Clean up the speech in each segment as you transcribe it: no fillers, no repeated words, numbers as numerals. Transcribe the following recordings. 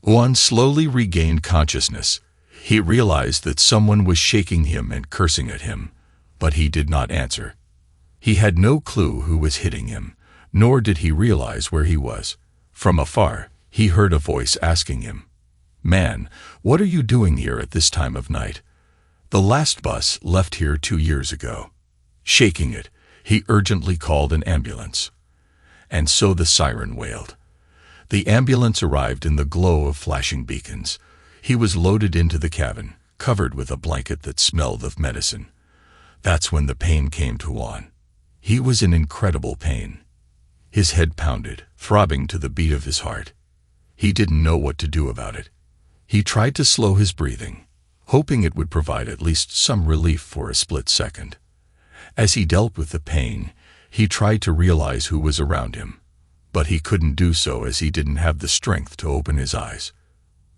Juan slowly regained consciousness. He realized that someone was shaking him and cursing at him, but he did not answer. He had no clue who was hitting him, nor did he realize where he was. From afar, he heard a voice asking him, "Man, what are you doing here at this time of night? The last bus left here 2 years ago." Shaking it, he urgently called an ambulance. And so the siren wailed. The ambulance arrived in the glow of flashing beacons. He was loaded into the cabin, covered with a blanket that smelled of medicine. That's when the pain came to Juan. He was in incredible pain. His head pounded, throbbing to the beat of his heart. He didn't know what to do about it. He tried to slow his breathing, hoping it would provide at least some relief for a split second. As he dealt with the pain, he tried to realize who was around him, but he couldn't do so as he didn't have the strength to open his eyes.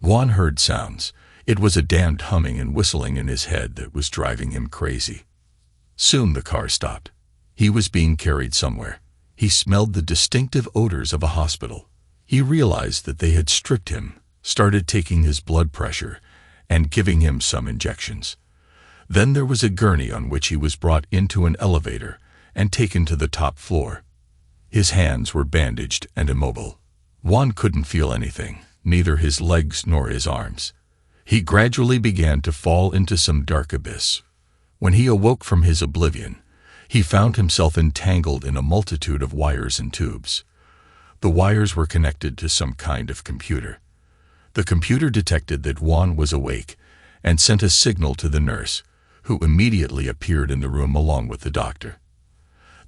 Juan heard sounds. It was a damned humming and whistling in his head that was driving him crazy. Soon the car stopped. He was being carried somewhere. He smelled the distinctive odors of a hospital. He realized that they had stripped him, started taking his blood pressure, and giving him some injections. Then there was a gurney on which he was brought into an elevator and taken to the top floor. His hands were bandaged and immobile. Juan couldn't feel anything, neither his legs nor his arms. He gradually began to fall into some dark abyss. When he awoke from his oblivion, he found himself entangled in a multitude of wires and tubes. The wires were connected to some kind of computer. The computer detected that Juan was awake and sent a signal to the nurse, who immediately appeared in the room along with the doctor.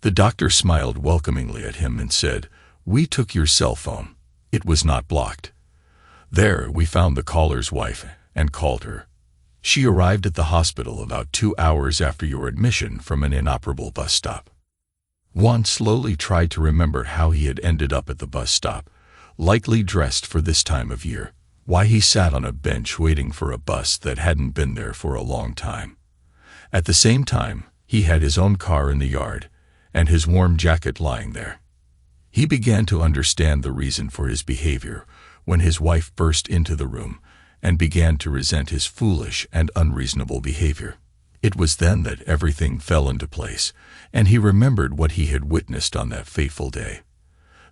The doctor smiled welcomingly at him and said, "We took your cell phone. It was not blocked. There we found the caller's wife and called her. She arrived at the hospital about 2 hours after your admission from an inoperable bus stop." Juan slowly tried to remember how he had ended up at the bus stop, likely dressed for this time of year, why he sat on a bench waiting for a bus that hadn't been there for a long time. At the same time, he had his own car in the yard, and his warm jacket lying there. He began to understand the reason for his behavior when his wife burst into the room and began to resent his foolish and unreasonable behavior. It was then that everything fell into place, and he remembered what he had witnessed on that fateful day.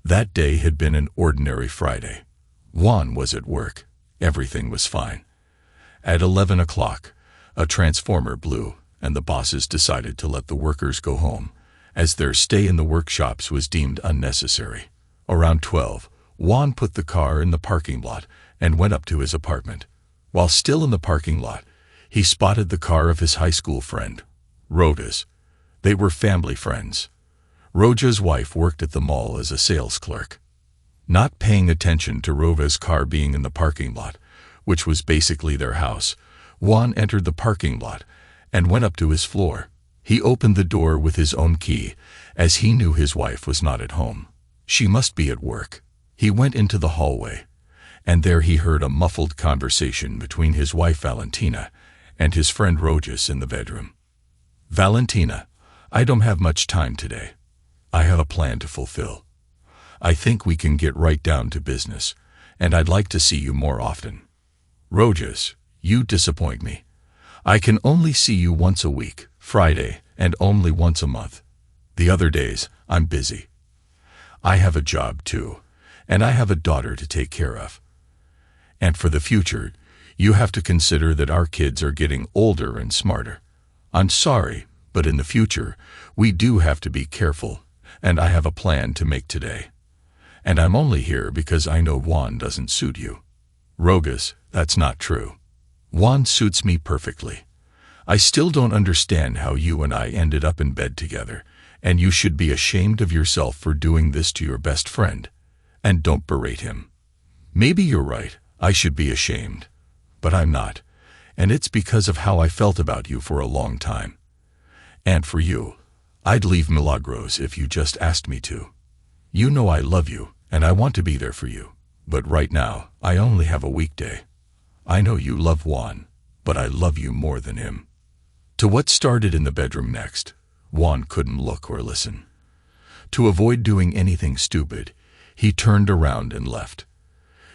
That day had been an ordinary Friday. Juan was at work. Everything was fine. At 11 o'clock, a transformer blew, and the bosses decided to let the workers go home, as their stay in the workshops was deemed unnecessary. Around 12, Juan put the car in the parking lot and went up to his apartment. While still in the parking lot, he spotted the car of his high school friend, Rhoda's. They were family friends. Roja's wife worked at the mall as a sales clerk. Not paying attention to Rova's car being in the parking lot, which was basically their house, Juan entered the parking lot and went up to his floor. He opened the door with his own key, as he knew his wife was not at home. She must be at work. He went into the hallway, and there he heard a muffled conversation between his wife Valentina and his friend Rojas in the bedroom. "Valentina, I don't have much time today. I have a plan to fulfill. I think we can get right down to business, and I'd like to see you more often. Rojas, you disappoint me. I can only see you once a week, Friday, and only once a month. The other days, I'm busy. I have a job too, and I have a daughter to take care of. And for the future, you have to consider that our kids are getting older and smarter. I'm sorry, but in the future, we do have to be careful, and I have a plan to make today. And I'm only here because I know Juan doesn't suit you." "Rogas, that's not true. Juan suits me perfectly. I still don't understand how you and I ended up in bed together, and you should be ashamed of yourself for doing this to your best friend. And don't berate him. Maybe you're right, I should be ashamed. But I'm not, and it's because of how I felt about you for a long time. And for you, I'd leave Milagros if you just asked me to. You know I love you, and I want to be there for you. But right now, I only have a weekday. I know you love Juan, but I love you more than him." To what started in the bedroom next, Juan couldn't look or listen. To avoid doing anything stupid, he turned around and left.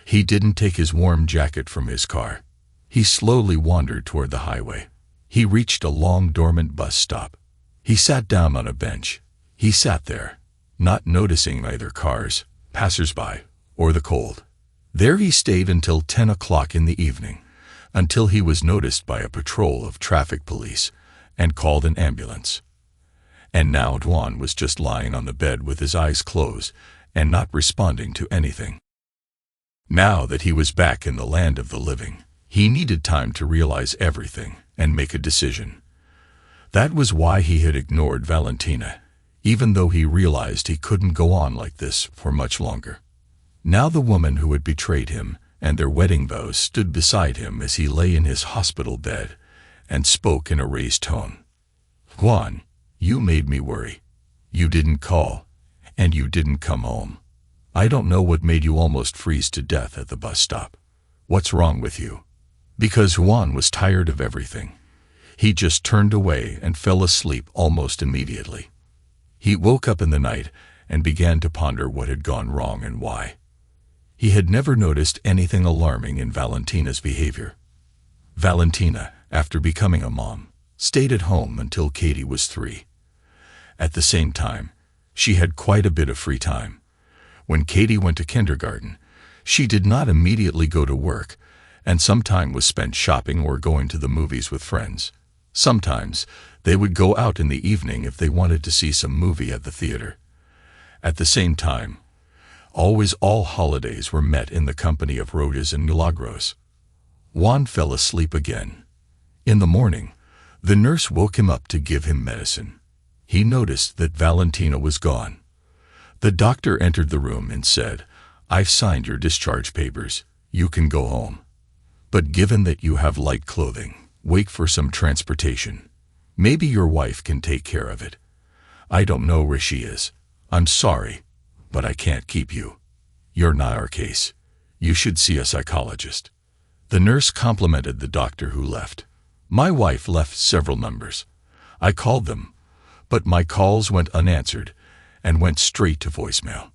He didn't take his warm jacket from his car. He slowly wandered toward the highway. He reached a long dormant bus stop. He sat down on a bench. He sat there, not noticing either cars, passers-by, or the cold. There he stayed until 10 o'clock in the evening, until he was noticed by a patrol of traffic police and called an ambulance. And now Juan was just lying on the bed with his eyes closed and not responding to anything. Now that he was back in the land of the living, he needed time to realize everything and make a decision. That was why he had ignored Valentina, even though he realized he couldn't go on like this for much longer. Now the woman who had betrayed him and their wedding vows stood beside him as he lay in his hospital bed and spoke in a raised tone. "Juan, you made me worry. You didn't call, and you didn't come home. I don't know what made you almost freeze to death at the bus stop. What's wrong with you?" Because Juan was tired of everything. He just turned away and fell asleep almost immediately. He woke up in the night and began to ponder what had gone wrong and why. He had never noticed anything alarming in Valentina's behavior. Valentina, after becoming a mom, stayed at home until Katie was 3. At the same time, she had quite a bit of free time. When Katie went to kindergarten, she did not immediately go to work, and some time was spent shopping or going to the movies with friends. Sometimes, they would go out in the evening if they wanted to see some movie at the theater. At the same time, always all holidays were met in the company of Rhodas and Milagros. Juan fell asleep again. In the morning, the nurse woke him up to give him medicine. He noticed that Valentina was gone. The doctor entered the room and said, "I've signed your discharge papers. You can go home. But given that you have light clothing, wait for some transportation. Maybe your wife can take care of it. I don't know where she is. I'm sorry, but I can't keep you. You're not our case. You should see a psychologist." The nurse complimented the doctor who left. "My wife left several numbers. I called them, but my calls went unanswered and went straight to voicemail."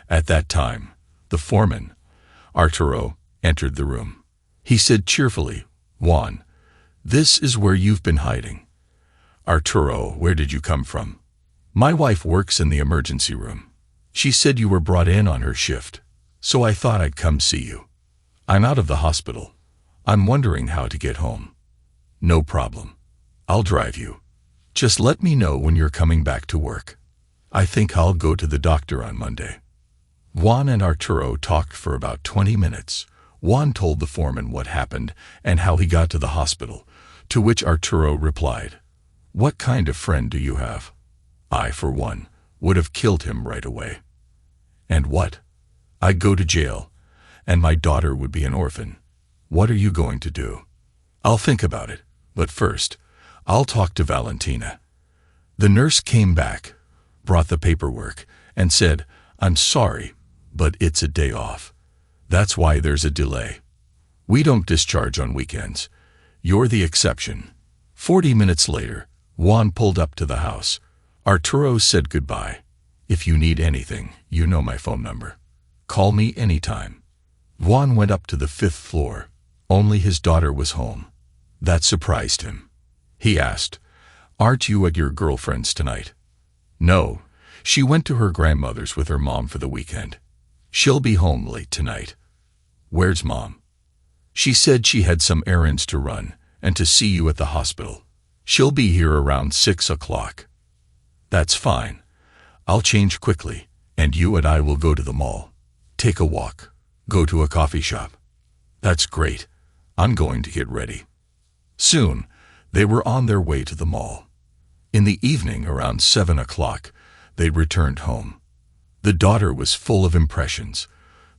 At that time, the foreman, Arturo, entered the room. He said cheerfully, "Juan, this is where you've been hiding." "Arturo, where did you come from?" "My wife works in the emergency room. She said you were brought in on her shift, so I thought I'd come see you. I'm out of the hospital. I'm wondering how to get home." "No problem. I'll drive you. Just let me know when you're coming back to work. I think I'll go to the doctor on Monday." Juan and Arturo talked for about 20 minutes. Juan told the foreman what happened and how he got to the hospital, to which Arturo replied, "What kind of friend do you have? I, for one, would have killed him right away." "And what? I'd go to jail, and my daughter would be an orphan. What are you going to do?" "I'll think about it, but first, I'll talk to Valentina." The nurse came back, brought the paperwork, and said, "I'm sorry, but it's a day off. That's why there's a delay. We don't discharge on weekends. You're the exception." 40 minutes later, Juan pulled up to the house. Arturo said goodbye. "If you need anything, you know my phone number. Call me anytime." Juan went up to the 5th floor. Only his daughter was home. That surprised him. He asked, "Aren't you at your girlfriend's tonight?" "No, she went to her grandmother's with her mom for the weekend. She'll be home late tonight." "Where's Mom?" "She said she had some errands to run and to see you at the hospital. She'll be here around 6 o'clock." "That's fine. I'll change quickly, and you and I will go to the mall. Take a walk. Go to a coffee shop." "That's great. I'm going to get ready." Soon, they were on their way to the mall. In the evening, around 7 o'clock, they returned home. The daughter was full of impressions.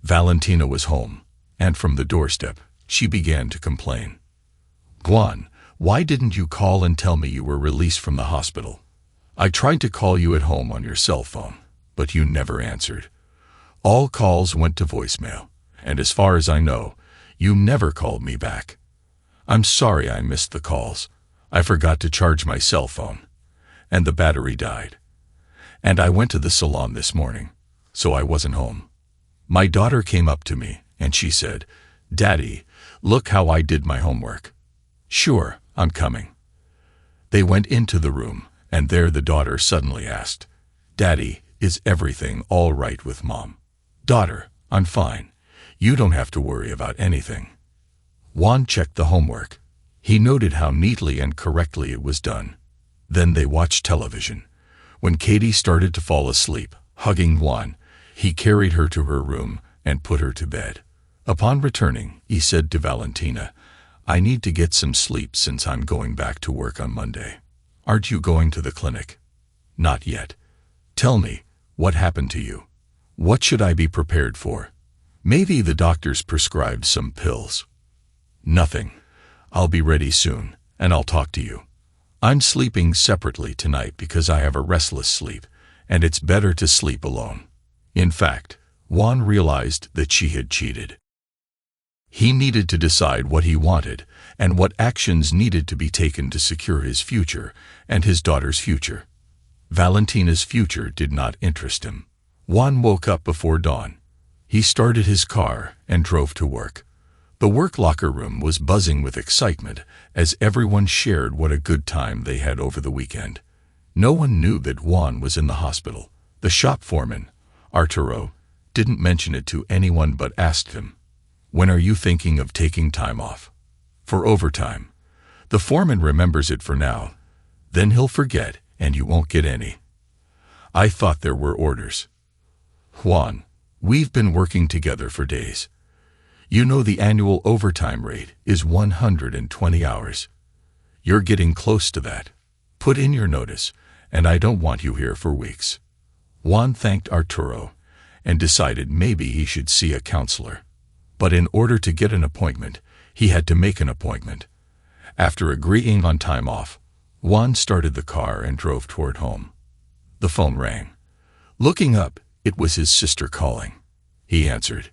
Valentina was home, and from the doorstep, she began to complain. "Juan, why didn't you call and tell me you were released from the hospital? I tried to call you at home on your cell phone, but you never answered. All calls went to voicemail, and as far as I know, you never called me back. I'm sorry I missed the calls. I forgot to charge my cell phone, and the battery died. And I went to the salon this morning, so I wasn't home. My daughter came up to me and she said, "Daddy, look how I did my homework." "Sure, I'm coming." They went into the room, and there the daughter suddenly asked, "Daddy, is everything all right with Mom?" "Daughter, I'm fine. You don't have to worry about anything." Juan checked the homework. He noted how neatly and correctly it was done. Then they watched television. When Katie started to fall asleep, hugging Juan, he carried her to her room and put her to bed. Upon returning, he said to Valentina, "I need to get some sleep since I'm going back to work on Monday. Aren't you going to the clinic?" "Not yet." "Tell me, what happened to you? What should I be prepared for? Maybe the doctors prescribed some pills." "Nothing. I'll be ready soon, and I'll talk to you. I'm sleeping separately tonight because I have a restless sleep, and it's better to sleep alone." In fact, Juan realized that she had cheated. He needed to decide what he wanted and what actions needed to be taken to secure his future and his daughter's future. Valentina's future did not interest him. Juan woke up before dawn. He started his car and drove to work. The work locker room was buzzing with excitement as everyone shared what a good time they had over the weekend. No one knew that Juan was in the hospital. The shop foreman, Arturo, didn't mention it to anyone but asked him, "When are you thinking of taking time off?" "For overtime." "The foreman remembers it for now. Then he'll forget and you won't get any." "I thought there were orders." "Juan, we've been working together for days. You know the annual overtime rate is 120 hours. You're getting close to that. Put in your notice, and I don't want you here for weeks." Juan thanked Arturo and decided maybe he should see a counselor. But in order to get an appointment, he had to make an appointment. After agreeing on time off, Juan started the car and drove toward home. The phone rang. Looking up, it was his sister calling. He answered.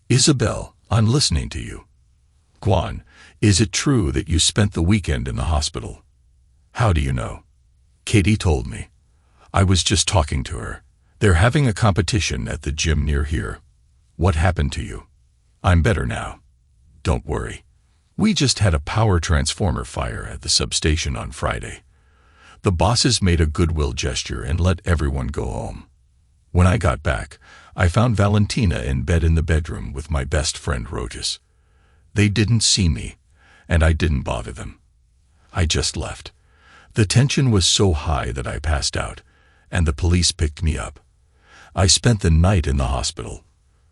"Isabel, I'm listening to you." "Juan, is it true that you spent the weekend in the hospital?" "How do you know?" "Katie told me. I was just talking to her. They're having a competition at the gym near here." "What happened to you?" "I'm better now. Don't worry. We just had a power transformer fire at the substation on Friday. The bosses made a goodwill gesture and let everyone go home. When I got back, I found Valentina in bed in the bedroom with my best friend Rojas. They didn't see me, and I didn't bother them. I just left. The tension was so high that I passed out, and the police picked me up. I spent the night in the hospital.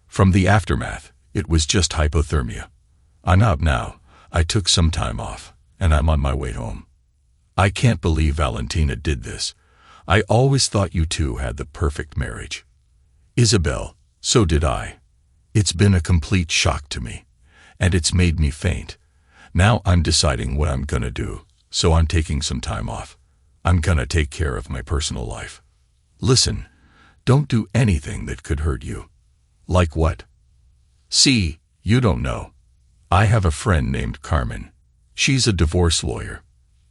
From the aftermath, it was just hypothermia. I'm out now. I took some time off, and I'm on my way home." "I can't believe Valentina did this. I always thought you two had the perfect marriage." "Isabel, so did I. It's been a complete shock to me, and it's made me faint. Now I'm deciding what I'm gonna do, so I'm taking some time off. I'm gonna take care of my personal life." "Listen, don't do anything that could hurt you." "Like what?" "See, you don't know. I have a friend named Carmen. She's a divorce lawyer.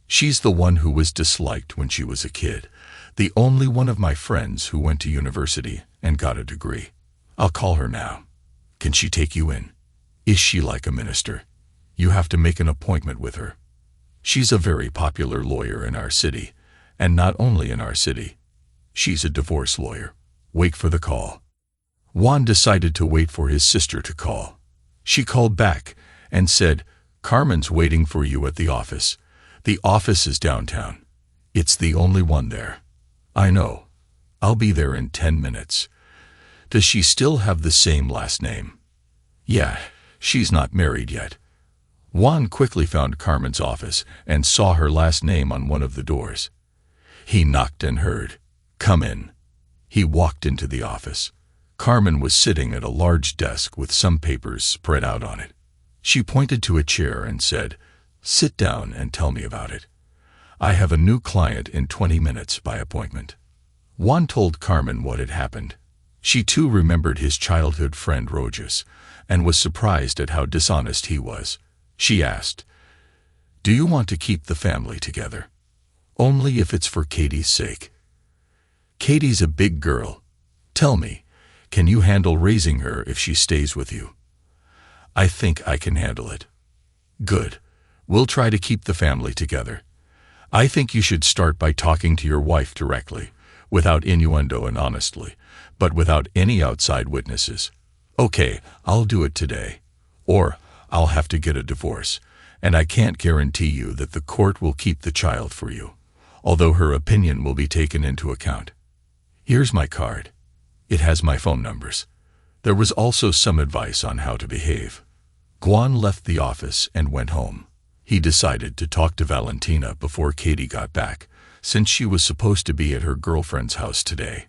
She's the one who was disliked when she was a kid, the only one of my friends who went to university and got a degree. I'll call her now. Can she take you in? Is she like a minister? You have to make an appointment with her. She's a very popular lawyer in our city, and not only in our city. She's a divorce lawyer. Wait for the call." Juan decided to wait for his sister to call. She called back and said, "Carmen's waiting for you at the office. The office is downtown. It's the only one there." "I know. I'll be there in 10 minutes. Does she still have the same last name?" "Yeah, she's not married yet." Juan quickly found Carmen's office and saw her last name on one of the doors. He knocked and heard, "Come in." He walked into the office. Carmen was sitting at a large desk with some papers spread out on it. She pointed to a chair and said, "Sit down and tell me about it. I have a new client in 20 minutes by appointment." Juan told Carmen what had happened. She too remembered his childhood friend Rojas and was surprised at how dishonest he was. She asked, "Do you want to keep the family together?" "Only if it's for Katie's sake." "Katie's a big girl. Tell me, can you handle raising her if she stays with you?" I think I can handle it. Good. We'll try to keep the family together. I think you should start by talking to your wife directly, without innuendo and honestly, but without any outside witnesses. Okay, I'll do it today. Or I'll have to get a divorce, and I can't guarantee you that the court will keep the child for you, although her opinion will be taken into account. Here's my card. It has my phone numbers. There was also some advice on how to behave. Guan left the office and went home. He decided to talk to Valentina before Katie got back, since she was supposed to be at her girlfriend's house today.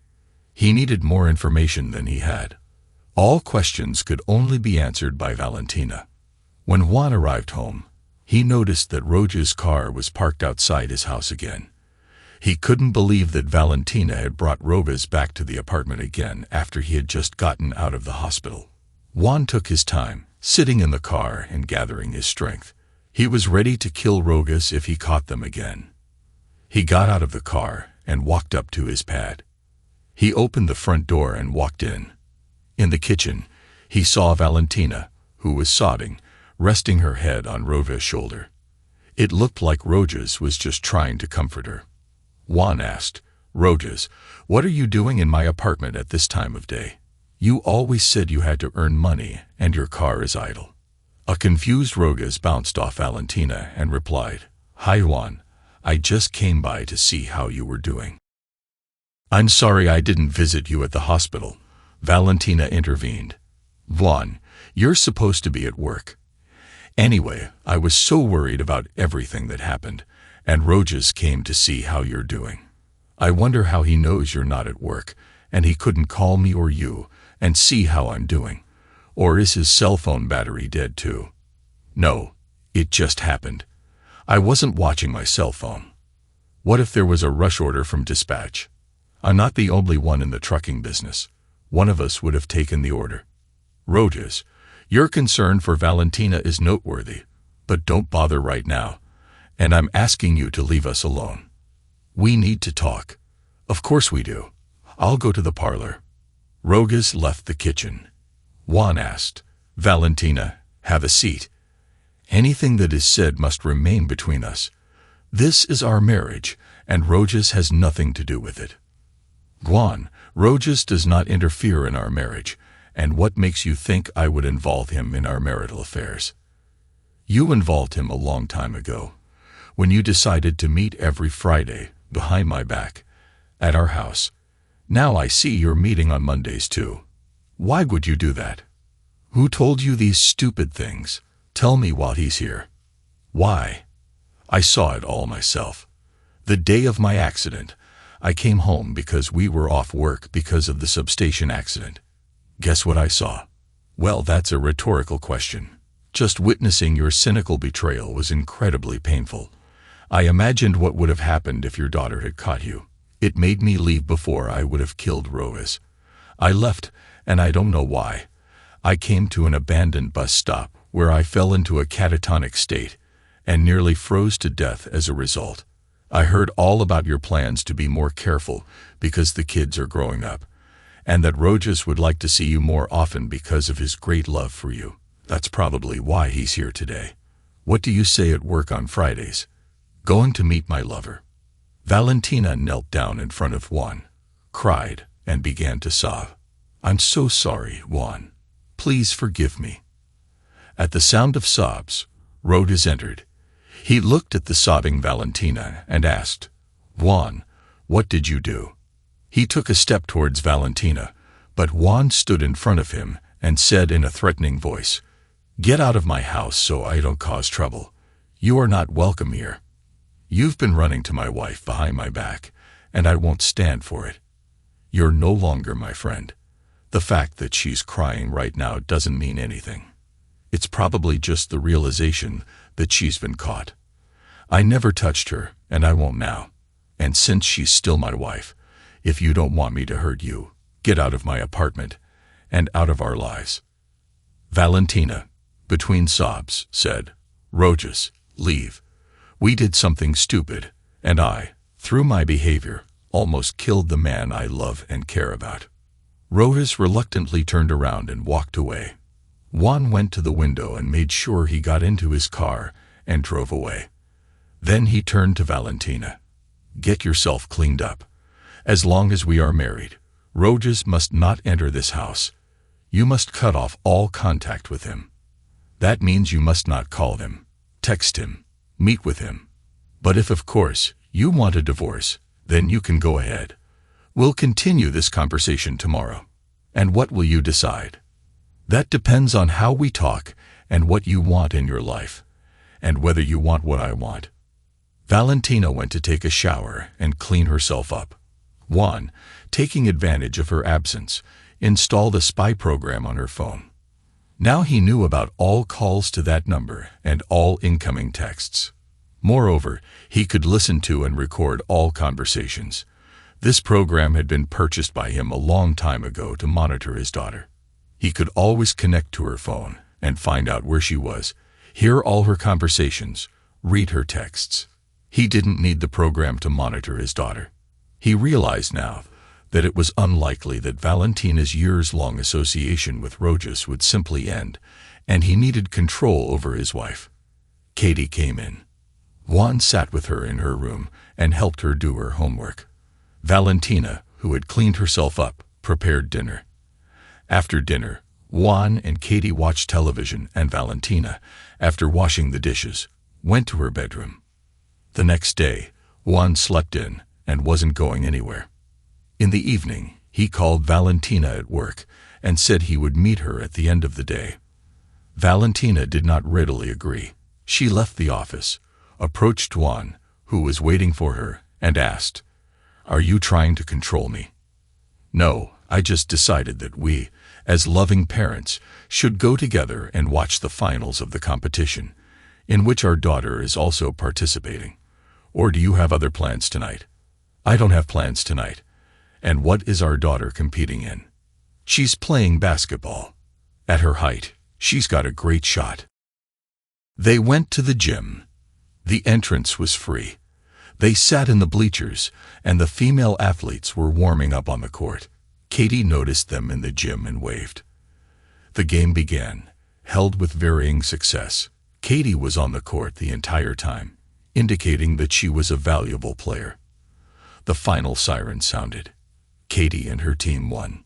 He needed more information than he had. All questions could only be answered by Valentina. When Juan arrived home, he noticed that Roja's car was parked outside his house again. He couldn't believe that Valentina had brought Rojas back to the apartment again after he had just gotten out of the hospital. Juan took his time, sitting in the car and gathering his strength. He was ready to kill Rojas if he caught them again. He got out of the car and walked up to his pad. He opened the front door and walked in. In the kitchen, he saw Valentina, who was sobbing, resting her head on Roja's shoulder. It looked like Rojas was just trying to comfort her. Juan asked, "Rojas, what are you doing in my apartment at this time of day? You always said you had to earn money and your car is idle." A confused Rojas bounced off Valentina and replied, "Hi Juan, I just came by to see how you were doing." "I'm sorry I didn't visit you at the hospital," Valentina intervened. "Juan, you're supposed to be at work. Anyway, I was so worried about everything that happened, and Rojas came to see how you're doing. I wonder how he knows you're not at work, and he couldn't call me or you and see how I'm doing. Or is his cell phone battery dead too?" "No, it just happened. I wasn't watching my cell phone. What if there was a rush order from dispatch? I'm not the only one in the trucking business. One of us would have taken the order." "Rojas, your concern for Valentina is noteworthy, but don't bother right now, and I'm asking you to leave us alone. We need to talk." "Of course we do. I'll go to the parlor." Rojas left the kitchen. Juan asked, "Valentina, have a seat. Anything that is said must remain between us. This is our marriage, and Rojas has nothing to do with it." "Juan, Rojas does not interfere in our marriage, and what makes you think I would involve him in our marital affairs? You involved him a long time ago, when you decided to meet every Friday, behind my back, at our house. Now I see you're meeting on Mondays too. Why would you do that? Who told you these stupid things? Tell me while he's here." "Why? I saw it all myself. The day of my accident, I came home because we were off work because of the substation accident. Guess what I saw?" "Well, that's a rhetorical question. Just witnessing your cynical betrayal was incredibly painful. I imagined what would have happened if your daughter had caught you. It made me leave before I would have killed Rojas. I left, and I don't know why. I came to an abandoned bus stop where I fell into a catatonic state and nearly froze to death as a result. I heard all about your plans to be more careful because the kids are growing up, and that Rojas would like to see you more often because of his great love for you. That's probably why he's here today. What do you say at work on Fridays?" "Going to meet my lover." Valentina knelt down in front of Juan, cried, and began to sob. "I'm so sorry, Juan. Please forgive me." At the sound of sobs, Rojas entered. He looked at the sobbing Valentina and asked, "Juan, what did you do?" He took a step towards Valentina, but Juan stood in front of him and said in a threatening voice, "Get out of my house so I don't cause trouble. You are not welcome here. You've been running to my wife behind my back, and I won't stand for it. You're no longer my friend. The fact that she's crying right now doesn't mean anything. It's probably just the realization that she's been caught. I never touched her, and I won't now. And since she's still my wife, if you don't want me to hurt you, get out of my apartment and out of our lives." Valentina, between sobs, said, "Rojas, leave. We did something stupid, and I, through my behavior, almost killed the man I love and care about." Rojas reluctantly turned around and walked away. Juan went to the window and made sure he got into his car and drove away. Then he turned to Valentina. "Get yourself cleaned up. As long as we are married, Rojas must not enter this house. You must cut off all contact with him. That means you must not call him, text him, meet with him. But if, of course, you want a divorce, then you can go ahead. We'll continue this conversation tomorrow. And what will you decide? That depends on how we talk and what you want in your life, and whether you want what I want." Valentina went to take a shower and clean herself up. Juan, taking advantage of her absence, installed a spy program on her phone. Now he knew about all calls to that number and all incoming texts. Moreover, he could listen to and record all conversations. This program had been purchased by him a long time ago to monitor his daughter. He could always connect to her phone and find out where she was, hear all her conversations, read her texts. He didn't need the program to monitor his daughter. He realized now that it was unlikely that Valentina's years-long association with Rojas would simply end, and he needed control over his wife. Katie came in. Juan sat with her in her room and helped her do her homework. Valentina, who had cleaned herself up, prepared dinner. After dinner, Juan and Katie watched television, and Valentina, after washing the dishes, went to her bedroom. The next day, Juan slept in and wasn't going anywhere. In the evening, he called Valentina at work and said he would meet her at the end of the day. Valentina did not readily agree. She left the office, approached Juan, who was waiting for her, and asked, "Are you trying to control me?" "No, I just decided that we, as loving parents, should go together and watch the finals of the competition, in which our daughter is also participating. Or do you have other plans tonight?" "I don't have plans tonight." "And what is our daughter competing in?" "She's playing basketball. At her height, she's got a great shot." They went to the gym. The entrance was free. They sat in the bleachers, and the female athletes were warming up on the court. Katie noticed them in the gym and waved. The game began, held with varying success. Katie was on the court the entire time, indicating that she was a valuable player. The final siren sounded. Katie and her team won.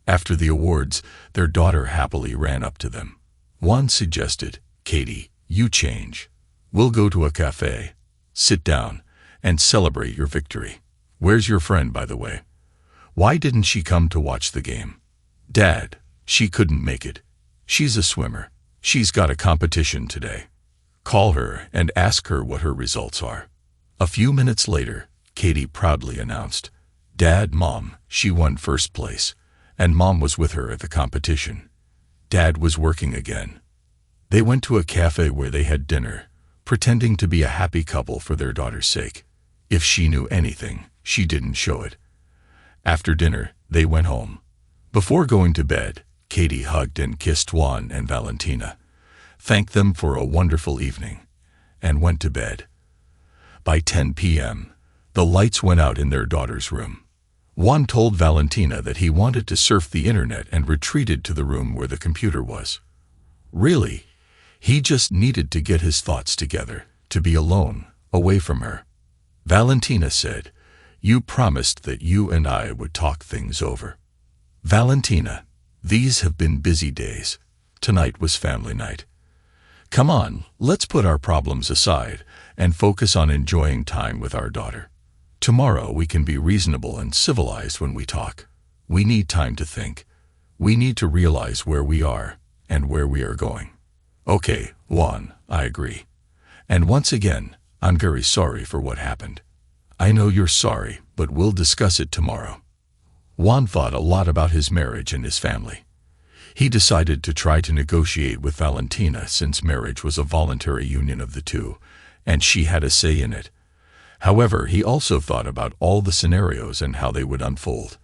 After the awards, their daughter happily ran up to them. Juan suggested, "Katie, you change. We'll go to a cafe, sit down, and celebrate your victory. Where's your friend, by the way? Why didn't she come to watch the game?" "Dad, she couldn't make it. She's a swimmer. She's got a competition today. Call her and ask her what her results are." A few minutes later, Katie proudly announced, "Dad, Mom, she won first place, and Mom was with her at the competition. Dad was working again." They went to a cafe where they had dinner, pretending to be a happy couple for their daughter's sake. If she knew anything, she didn't show it. After dinner, they went home. Before going to bed, Katie hugged and kissed Juan and Valentina, thanked them for a wonderful evening, and went to bed. By 10 p.m., the lights went out in their daughter's room. Juan told Valentina that he wanted to surf the internet and retreated to the room where the computer was. Really, he just needed to get his thoughts together, to be alone, away from her. Valentina said, "You promised that you and I would talk things over." "Valentina, these have been busy days. Tonight was family night. Come on, let's put our problems aside and focus on enjoying time with our daughter. Tomorrow we can be reasonable and civilized when we talk. We need time to think. We need to realize where we are and where we are going." "Okay, Juan, I agree. And once again, I'm very sorry for what happened." "I know you're sorry, but we'll discuss it tomorrow." Juan thought a lot about his marriage and his family. He decided to try to negotiate with Valentina since marriage was a voluntary union of the two, and she had a say in it. However, he also thought about all the scenarios and how they would unfold.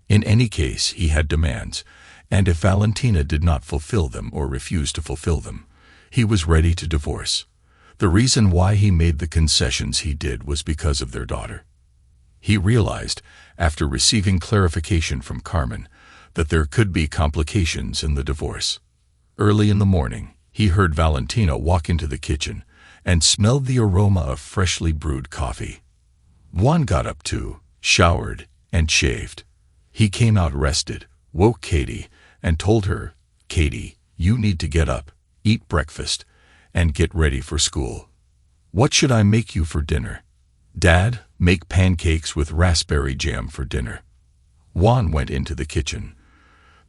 In any case, he had demands, and if Valentina did not fulfill them or refused to fulfill them, he was ready to divorce. The reason why he made the concessions he did was because of their daughter. He realized, after receiving clarification from Carmen, that there could be complications in the divorce. Early in the morning, he heard Valentina walk into the kitchen and smelled the aroma of freshly brewed coffee. Juan got up too, showered, and shaved. He came out rested, woke Katie, and told her, "Katie, you need to get up, eat breakfast, and get ready for school." "What should I make you for dinner?" "Dad, make pancakes with raspberry jam for dinner." Juan went into the kitchen.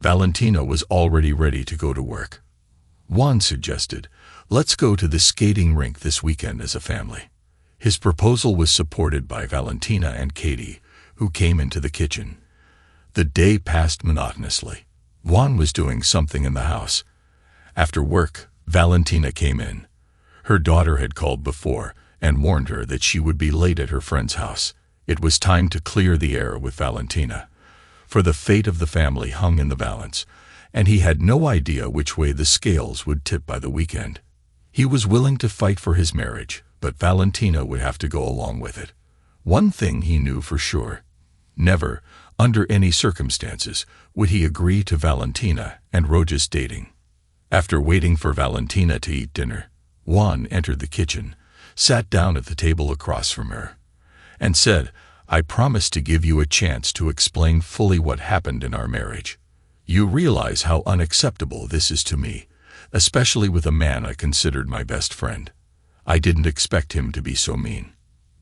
Valentina was already ready to go to work. Juan suggested, "Let's go to the skating rink this weekend as a family." His proposal was supported by Valentina and Katie, who came into the kitchen. The day passed monotonously. Juan was doing something in the house. After work, Valentina came in. Her daughter had called before and warned her that she would be late at her friend's house. It was time to clear the air with Valentina, for the fate of the family hung in the balance, and he had no idea which way the scales would tip by the weekend. He was willing to fight for his marriage, but Valentina would have to go along with it. One thing he knew for sure: never, under any circumstances, would he agree to Valentina and Roja's dating. After waiting for Valentina to eat dinner, Juan entered the kitchen, sat down at the table across from her, and said, "I promise to give you a chance to explain fully what happened in our marriage. You realize how unacceptable this is to me, especially with a man I considered my best friend. I didn't expect him to be so mean.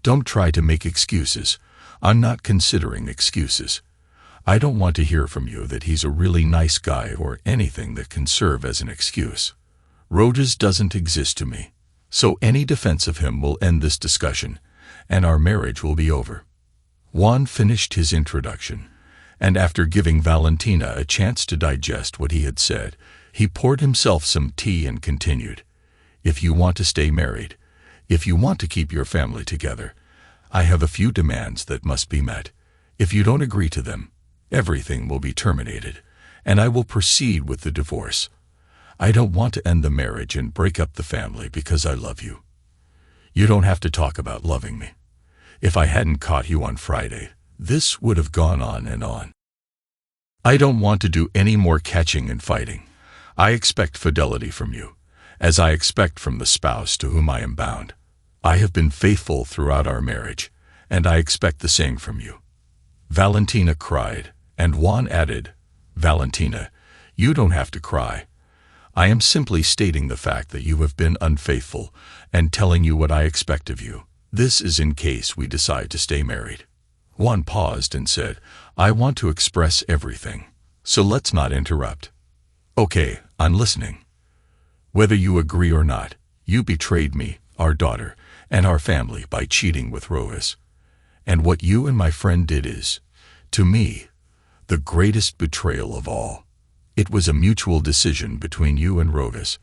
Don't try to make excuses. I'm not considering excuses. I don't want to hear from you that he's a really nice guy or anything that can serve as an excuse. Rojas doesn't exist to me, so any defense of him will end this discussion, and our marriage will be over." Juan finished his introduction, and after giving Valentina a chance to digest what he had said, he poured himself some tea and continued, "If you want to stay married, if you want to keep your family together, I have a few demands that must be met. If you don't agree to them, everything will be terminated, and I will proceed with the divorce. I don't want to end the marriage and break up the family because I love you. You don't have to talk about loving me. If I hadn't caught you on Friday, this would have gone on and on. I don't want to do any more catching and fighting. I expect fidelity from you, as I expect from the spouse to whom I am bound. I have been faithful throughout our marriage, and I expect the same from you." Valentina cried, and Juan added, "Valentina, you don't have to cry. I am simply stating the fact that you have been unfaithful and telling you what I expect of you. This is in case we decide to stay married." Juan paused and said, "I want to express everything, so let's not interrupt." "Okay, I'm listening. Whether you agree or not, you betrayed me, our daughter, and our family by cheating with Rojas. And what you and my friend did is, to me, the greatest betrayal of all. It was a mutual decision between you and Rojas.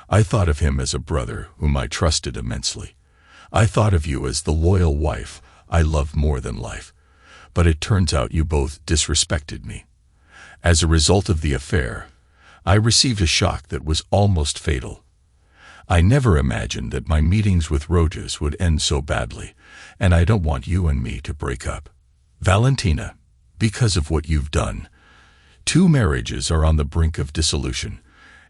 I thought of him as a brother whom I trusted immensely. I thought of you as the loyal wife I loved more than life. But it turns out you both disrespected me. As a result of the affair, I received a shock that was almost fatal. I never imagined that my meetings with Rojas would end so badly, and I don't want you and me to break up. Valentina, because of what you've done, 2 marriages are on the brink of dissolution,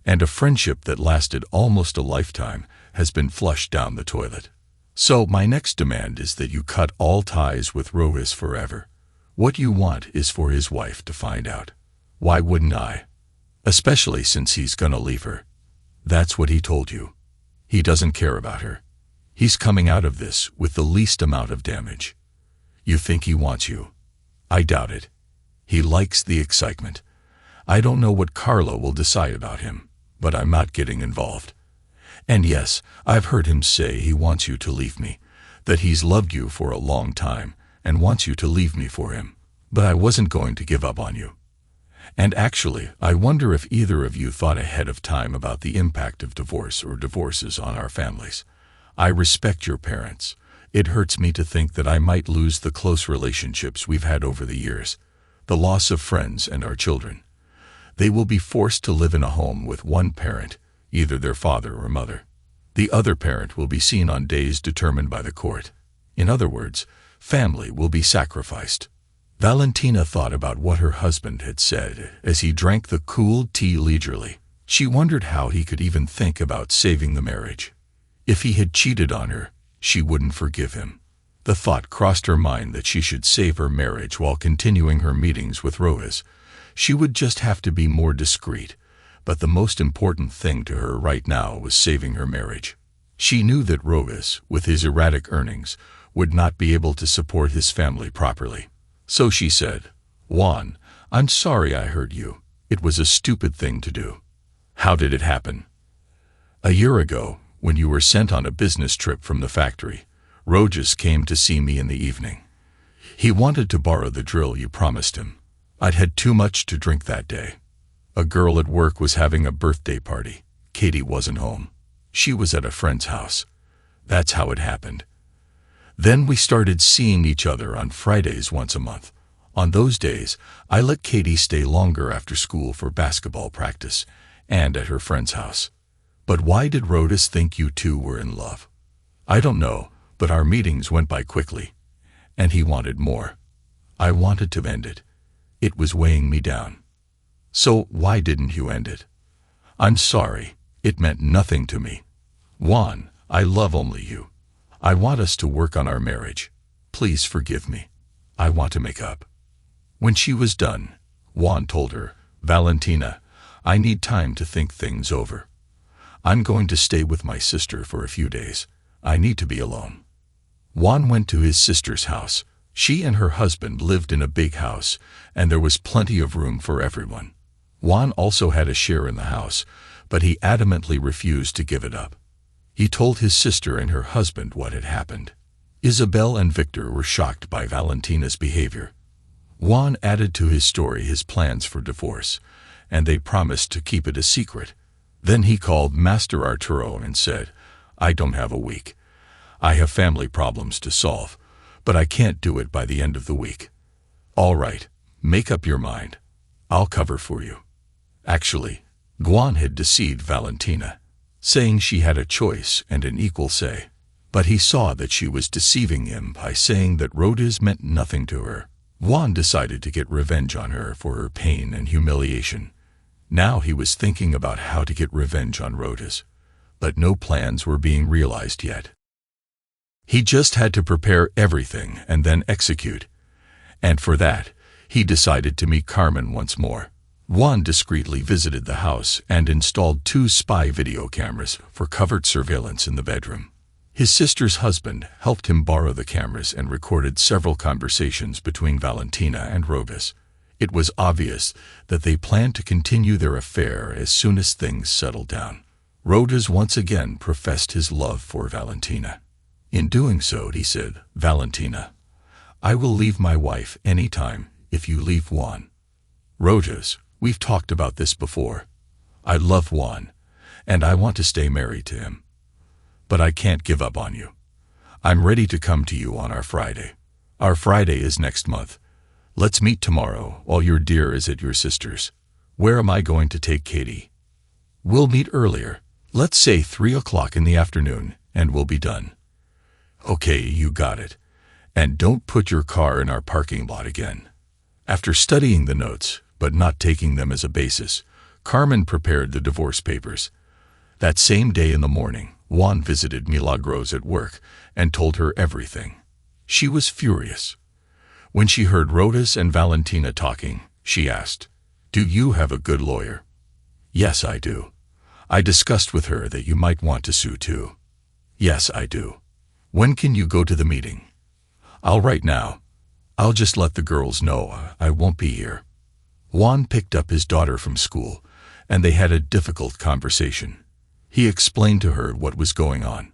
and a friendship that lasted almost a lifetime has been flushed down the toilet. So my next demand is that you cut all ties with Rojas forever. What you want is for his wife to find out. Why wouldn't I? Especially since he's gonna leave her. That's what he told you. He doesn't care about her. He's coming out of this with the least amount of damage. You think he wants you? I doubt it. He likes the excitement. I don't know what Carlo will decide about him, but I'm not getting involved. And yes, I've heard him say he wants you to leave me, that he's loved you for a long time and wants you to leave me for him, but I wasn't going to give up on you. And actually, I wonder if either of you thought ahead of time about the impact of divorce or divorces on our families. I respect your parents. It hurts me to think that I might lose the close relationships we've had over the years, the loss of friends and our children. They will be forced to live in a home with one parent, either their father or mother. The other parent will be seen on days determined by the court. In other words, family will be sacrificed. Valentina thought about what her husband had said as he drank the cool tea leisurely. She wondered how he could even think about saving the marriage. If he had cheated on her, she wouldn't forgive him. The thought crossed her mind that she should save her marriage while continuing her meetings with Rodas. She would just have to be more discreet, but the most important thing to her right now was saving her marriage. She knew that Rodas, with his erratic earnings, would not be able to support his family properly. So she said, "Juan, I'm sorry I hurt you. It was a stupid thing to do." "How did it happen?" "A year ago, when you were sent on a business trip from the factory, Rodas came to see me in the evening. He wanted to borrow the drill you promised him. I'd had too much to drink that day. A girl at work was having a birthday party. Katie wasn't home. She was at a friend's house. That's how it happened. Then we started seeing each other on Fridays once a month. On those days, I let Katie stay longer after school for basketball practice and at her friend's house. But why did Rodas think you two were in love? I don't know, but our meetings went by quickly, and he wanted more. I wanted to end it. It was weighing me down. So why didn't you end it?" "I'm sorry. It meant nothing to me. Juan, I love only you. I want us to work on our marriage. Please forgive me. I want to make up." When she was done, Juan told her, "Valentina, I need time to think things over. I'm going to stay with my sister for a few days. I need to be alone." Juan went to his sister's house. She and her husband lived in a big house, and there was plenty of room for everyone. Juan also had a share in the house, but he adamantly refused to give it up. He told his sister and her husband what had happened. Isabel and Victor were shocked by Valentina's behavior. Juan added to his story his plans for divorce, and they promised to keep it a secret. Then he called Master Arturo and said, "I don't have a week. I have family problems to solve, but I can't do it by the end of the week." "All right, make up your mind. I'll cover for you." Actually, Juan had deceived Valentina, saying she had a choice and an equal say. But he saw that she was deceiving him by saying that Rodas meant nothing to her. Juan decided to get revenge on her for her pain and humiliation. Now he was thinking about how to get revenge on Rodas, but no plans were being realized yet. He just had to prepare everything and then execute. And for that, he decided to meet Carmen once more. Juan discreetly visited the house and installed 2 spy video cameras for covert surveillance in the bedroom. His sister's husband helped him borrow the cameras and recorded several conversations between Valentina and Rodas. It was obvious that they planned to continue their affair as soon as things settled down. Rodas once again professed his love for Valentina. In doing so, he said, "Valentina, I will leave my wife anytime if you leave Juan." "Rodas, we've talked about this before. I love Juan, and I want to stay married to him. But I can't give up on you. I'm ready to come to you on our Friday. Our Friday is next month. Let's meet tomorrow while your dear is at your sister's. Where am I going to take Katie?" "We'll meet earlier. Let's say 3 o'clock in the afternoon, and we'll be done." "Okay, you got it. And don't put your car in our parking lot again." After studying the notes, but not taking them as a basis, Carmen prepared the divorce papers. That same day in the morning, Juan visited Milagros at work and told her everything. She was furious. When she heard Rodas and Valentina talking, she asked, "Do you have a good lawyer?" "Yes, I do. I discussed with her that you might want to sue too." "Yes, I do. When can you go to the meeting?" "I'll write now. I'll just let the girls know I won't be here." Juan picked up his daughter from school, and they had a difficult conversation. He explained to her what was going on.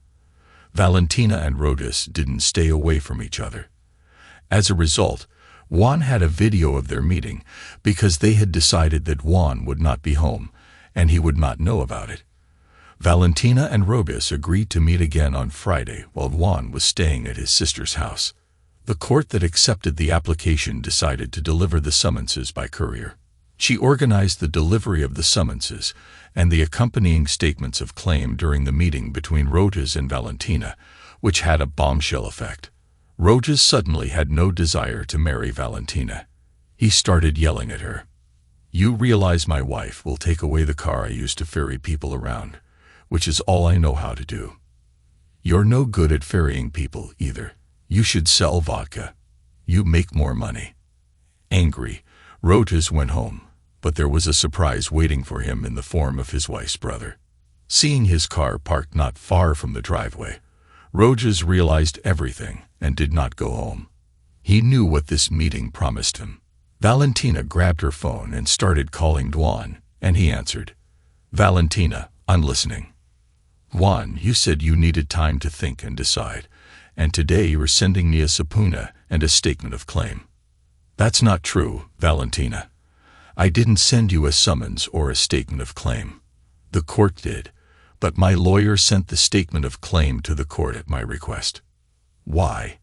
Valentina and Rodas didn't stay away from each other. As a result, Juan had a video of their meeting because they had decided that Juan would not be home, and he would not know about it. Valentina and Rodas agreed to meet again on Friday while Juan was staying at his sister's house. The court that accepted the application decided to deliver the summonses by courier. She organized the delivery of the summonses and the accompanying statements of claim during the meeting between Rodas and Valentina, which had a bombshell effect. Rodas suddenly had no desire to marry Valentina. He started yelling at her. You realize my wife will take away the car I used to ferry people around, which is all I know how to do. You're no good at ferrying people either. You should sell vodka. You make more money." Angry, Rojas went home, but there was a surprise waiting for him in the form of his wife's brother. Seeing his car parked not far from the driveway, Rojas realized everything and did not go home. He knew what this meeting promised him. Valentina grabbed her phone and started calling Juan, and he answered. "Valentina, I'm listening." "Juan, you said you needed time to think and decide, and today you are sending me a subpoena and a statement of claim." "That's not true, Valentina. I didn't send you a summons or a statement of claim. The court did, but my lawyer sent the statement of claim to the court at my request." "Why?"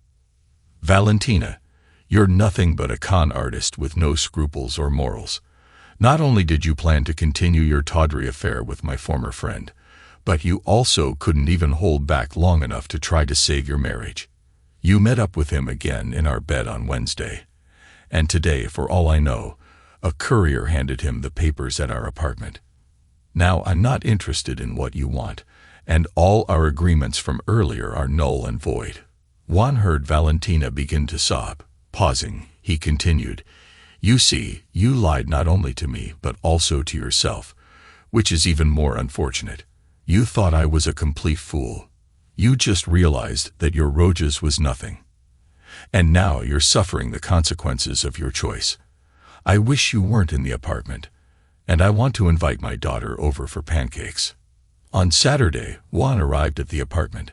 "Valentina, you're nothing but a con artist with no scruples or morals. Not only did you plan to continue your tawdry affair with my former friend, but you also couldn't even hold back long enough to try to save your marriage. You met up with him again in our bed on Wednesday, and today, for all I know, a courier handed him the papers at our apartment. Now, I'm not interested in what you want, and all our agreements from earlier are null and void." Juan heard Valentina begin to sob. Pausing, he continued, "You see, you lied not only to me, but also to yourself, which is even more unfortunate. You thought I was a complete fool. You just realized that your Rojas was nothing. And now you're suffering the consequences of your choice. I wish you weren't in the apartment, and I want to invite my daughter over for pancakes." On Saturday, Juan arrived at the apartment.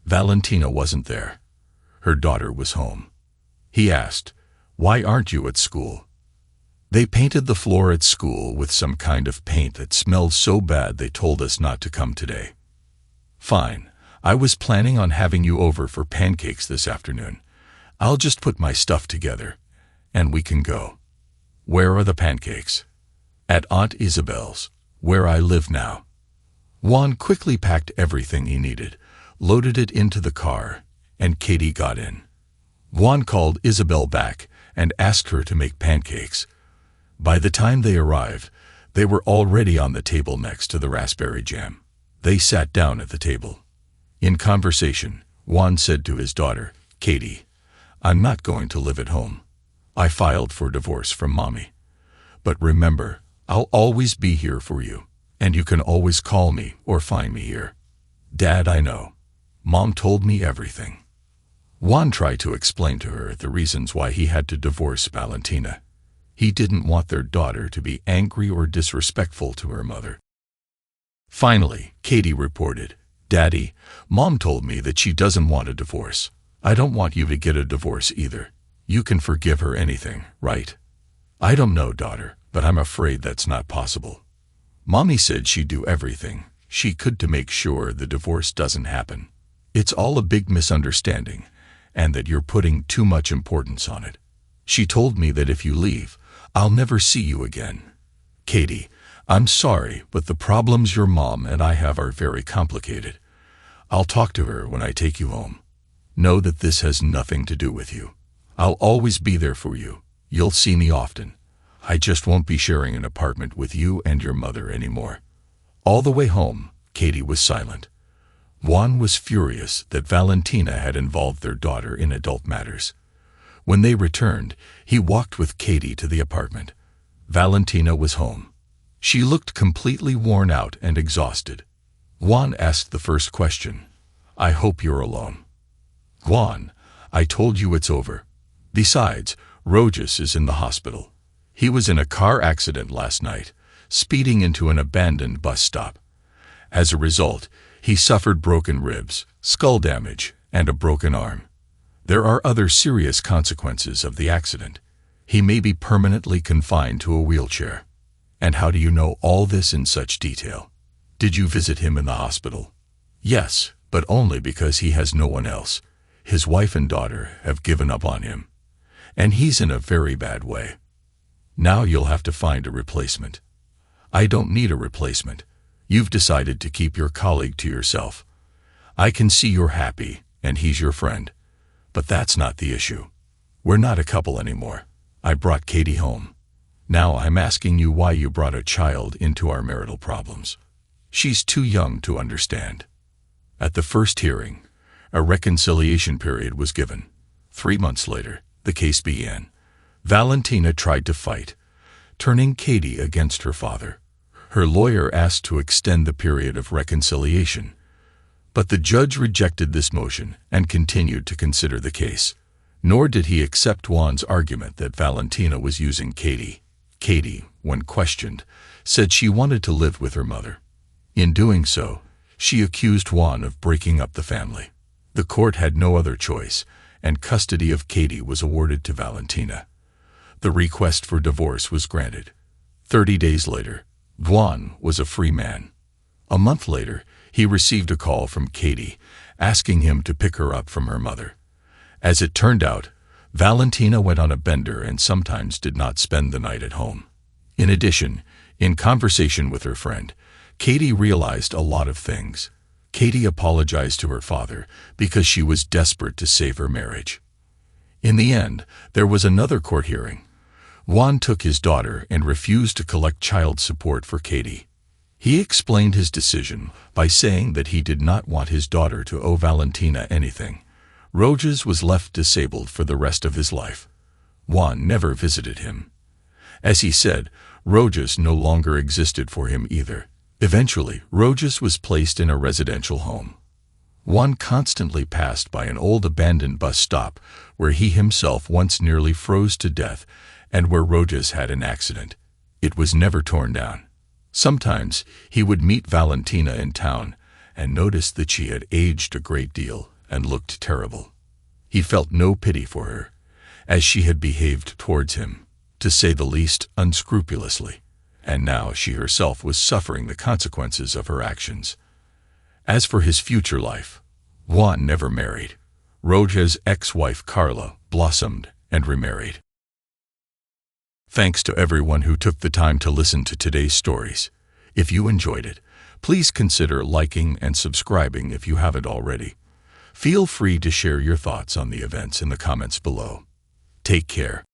Valentina wasn't there. Her daughter was home. He asked, "Why aren't you at school?" "They painted the floor at school with some kind of paint that smelled so bad they told us not to come today." "Fine. I was planning on having you over for pancakes this afternoon. I'll just put my stuff together, and we can go." "Where are the pancakes?" "At Aunt Isabel's, where I live now." Juan quickly packed everything he needed, loaded it into the car, and Katie got in. Juan called Isabel back and asked her to make pancakes. By the time they arrived, they were already on the table next to the raspberry jam. They sat down at the table. In conversation, Juan said to his daughter, "Katie, I'm not going to live at home. I filed for divorce from Mommy. But remember, I'll always be here for you, and you can always call me or find me here." "Dad, I know. Mom told me everything." Juan tried to explain to her the reasons why he had to divorce Valentina. He didn't want their daughter to be angry or disrespectful to her mother. Finally, Katie reported, "Daddy, Mom told me that she doesn't want a divorce. I don't want you to get a divorce either. You can forgive her anything, right?" "I don't know, daughter, but I'm afraid that's not possible. Mommy said she'd do everything she could to make sure the divorce doesn't happen. It's all a big misunderstanding, and that you're putting too much importance on it. She told me that if you leave, I'll never see you again. Katie, I'm sorry, but the problems your mom and I have are very complicated. I'll talk to her when I take you home. Know that this has nothing to do with you. I'll always be there for you. You'll see me often. I just won't be sharing an apartment with you and your mother anymore." All the way home, Katie was silent. Juan was furious that Valentina had involved their daughter in adult matters. When they returned, he walked with Katie to the apartment. Valentina was home. She looked completely worn out and exhausted. Juan asked the first question, "I hope you're alone." "Juan, I told you it's over. Besides, Rojas is in the hospital. He was in a car accident last night, speeding into an abandoned bus stop. As a result, he suffered broken ribs, skull damage, and a broken arm. There are other serious consequences of the accident. He may be permanently confined to a wheelchair." "And how do you know all this in such detail? Did you visit him in the hospital?" "Yes, but only because he has no one else. His wife and daughter have given up on him, and he's in a very bad way. Now you'll have to find a replacement." "I don't need a replacement. You've decided to keep your colleague to yourself. I can see you're happy, and he's your friend. But that's not the issue. We're not a couple anymore. I brought Katie home. Now I'm asking you why you brought a child into our marital problems. She's too young to understand." At the first hearing, a reconciliation period was given. 3 months later, the case began. Valentina tried to fight, turning Katie against her father. Her lawyer asked to extend the period of reconciliation, but the judge rejected this motion and continued to consider the case. Nor did he accept Juan's argument that Valentina was using Katie. Katie, when questioned, said she wanted to live with her mother. In doing so, she accused Juan of breaking up the family. The court had no other choice, and custody of Katie was awarded to Valentina. The request for divorce was granted. 30 days later, Juan was a free man. A month later, he received a call from Katie, asking him to pick her up from her mother. As it turned out, Valentina went on a bender and sometimes did not spend the night at home. In addition, in conversation with her friend, Katie realized a lot of things. Katie apologized to her father because she was desperate to save her marriage. In the end, there was another court hearing. Juan took his daughter and refused to collect child support for Katie. He explained his decision by saying that he did not want his daughter to owe Valentina anything. Rojas was left disabled for the rest of his life. Juan never visited him. As he said, Rojas no longer existed for him either. Eventually, Rojas was placed in a residential home. Juan constantly passed by an old abandoned bus stop where he himself once nearly froze to death and where Rojas had an accident. It was never torn down. Sometimes he would meet Valentina in town and notice that she had aged a great deal and looked terrible. He felt no pity for her, as she had behaved towards him, to say the least, unscrupulously, and now she herself was suffering the consequences of her actions. As for his future life, Juan never married. Rojas' ex-wife Carla blossomed and remarried. Thanks to everyone who took the time to listen to today's stories. If you enjoyed it, please consider liking and subscribing if you haven't already. Feel free to share your thoughts on the events in the comments below. Take care.